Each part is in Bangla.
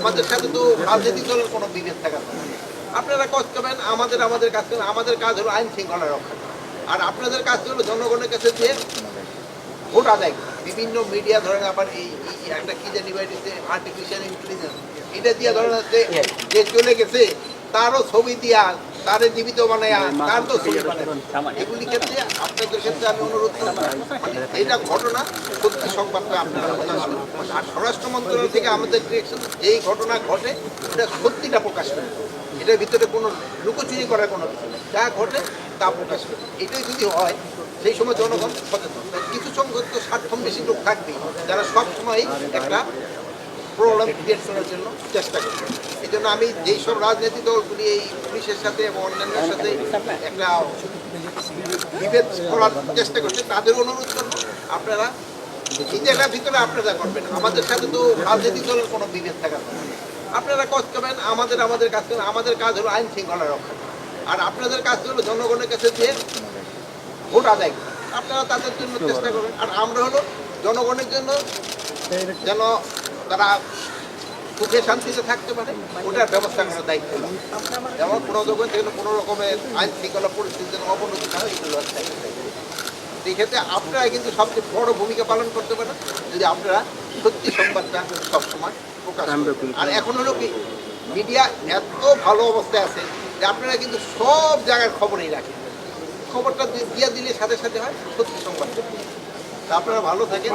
আমাদের সাথে তো রাজনৈতিক দলের কোনো বিভেদ থাকার কথা না। আপনারা কাজ করবেন, আমাদের কাজ করবেন। আমাদের কাজ হলো আইন শৃঙ্খলা রক্ষা, আর আপনাদের কাজ হলো জনগণের কাছে যে ভোট আদায়। বিভিন্ন মিডিয়া ধরেন আবার এই একটা কি জানি বাইরেছে আর্টিফিশিয়াল ইন্টেলিজেন্স, এটা দিয়ে ধরেন যে চলে গেছে তারও ছবি দিয়া, তারে জীবিত বানায়া, তার তো ছবি বানায়। এগুলি ক্ষেত্রে আপনাদের ক্ষেত্রে আমি অনুরোধ করব, এটা ঘটনা সত্যি সংবাদটা আপনারা বলবেন। আর স্বরাষ্ট্র মন্ত্রণালয় থেকে আমাদের ডিরেকশন, এই ঘটনা ঘটে এটা সত্যিটা প্রকাশ করে, এটার ভিতরে কোনো লুকোচুরি করার কোনো কিছু নেই, যা ঘটে তা প্রকাশ করে। এটাই যদি হয় সেই সময় জনগণ সচেতন। কিছু সংখ্যক তো স্বার্থন্বেষী লোক থাকবেই, যারা সবসময় একটা প্রবলেম ক্রিয়েট করার জন্য চেষ্টা করবে। এই জন্য আমি যেই সব রাজনৈতিক দলগুলি এই পুলিশের সাথে এবং অন্যান্যের সাথে একটা বিভেদ করার চেষ্টা করছে, তাদের অনুরোধ করবো আপনারা নিজেরার ভিতরে আপনারা করবেন। আমাদের সাথে তো রাজনৈতিক দলের কোনো বিভেদ থাকার কথা না। আপনারা কাজ করবেন, আমাদের কাজ করবেন। আমাদের কাজ হলো আইন শৃঙ্খলা রক্ষা, আর আপনাদের কাজ হলো জনগণের কাছে যে ভোট আদায়। আপনারা তাদের জন্য চেষ্টা করবেন, আর আমরা হলো জনগণের জন্য যেন তারা সুখে শান্তিতে থাকতে পারে ওটার ব্যবস্থা করার দায়িত্ব। যেমন কোনো দোকান থেকে কোনো রকমের আইন শৃঙ্খলা পরিস্থিতি যেন অবনতি না হয়, এগুলো সেই ক্ষেত্রে আপনারা কিন্তু সবচেয়ে বড় ভূমিকা পালন করতে পারেন যদি আপনারা সত্যি সংবাদটা সবসময় প্রকাশ করেন। আর এখন হলো কি মিডিয়া এত ভালো অবস্থায় আছে যে আপনারা কিন্তু সব জায়গার খবরই রাখেন, খবরটা দিয়ে দিলে সাথে সাথে হয় সত্যি সংবাদটা। আপনারা ভালো থাকেন।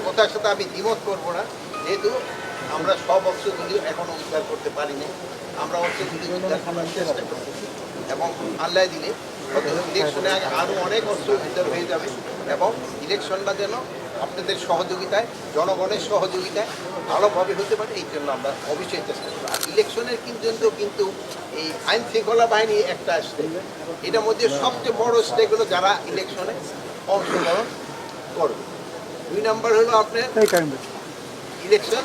কথার সাথে আমি দ্বিমত করবো না, যেহেতু আমরা সব অংশ যদিও এখনো উদ্ধার করতে পারিনি, আমরা অংশ যদি উদ্ধার করার চেষ্টা করছি এবং আল্লাহ দিলে ইলেকশনে আগে আরও অনেক অংশ উদ্ধার হয়ে যাবে এবং ইলেকশনটা যেন আপনাদের সহযোগিতায়, জনগণের সহযোগিতায় ভালোভাবে হতে পারে, এই জন্য আমরা অবশ্যই চেষ্টা করবো। আর ইলেকশনের কিন্তু এই আইন শৃঙ্খলা বাহিনী একটা আসছে, এটার মধ্যে সবচেয়ে বড় স্টেক হলো যারা ইলেকশনে অংশগ্রহণ করবে। 2 নম্বর হলো আপনার ইলেকশন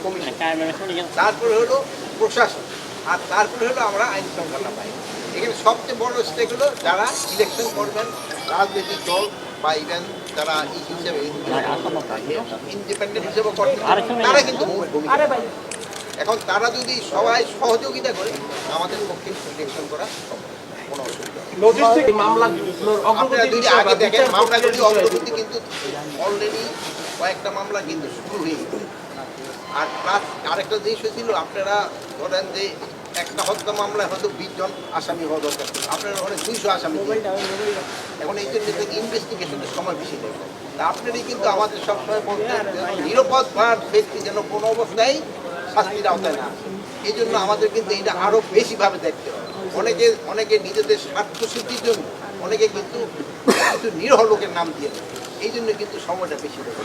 কমিশন, তারপরে হলো প্রশাসন, আর তারপরে হলো আমরা আইন শৃঙ্খলা বাহিনী। এখানে সবচেয়ে বড় স্টেক হলো যারা ইলেকশন করবেন, রাজনৈতিক দল বা ইভেন যারা হিসেবে ইন্ডিপেন্ডেন্ট হিসেবে করবেন, তারা কিন্তু মূল ভূমিকা। এখন তারা যদি সবাই সহযোগিতা করে আমাদের পক্ষে ইলেকশন করা কোনো অসুবিধা। আপনারা যদি আগে দেখেন মামলাগুলি অগ্রগতি কিন্তু অলরেডি কয়েকটা মামলা কিন্তু শুরু হয়ে গেছে। আর প্লাস আরেকটা জিনিস হয়েছিল, আপনারা ধরেন যে একটা হত্যা মামলায় হয়তো 20 জন আসামি হওয়া দরকার, আপনারা ওখানে 200 আসামি। এখন এই জন্য ইনভেস্টিগেশনের সময় বেশি দেয়। তা আপনারই কিন্তু আমাদের সবসময় বলতে নিরাপদ ব্যক্তি যেন কোনো অবস্থায় শাস্তির আওতায় না আসে, এই জন্য আমাদের কিন্তু এটা আরও বেশিভাবে দেখতে হবে। অনেকে নিজেদের স্বার্থ সিদ্ধির জন্য অনেকে কিন্তু নিরহ লোকের নাম দিয়ে দেয়, এই জন্য কিন্তু সময়টা বেশি দেবে।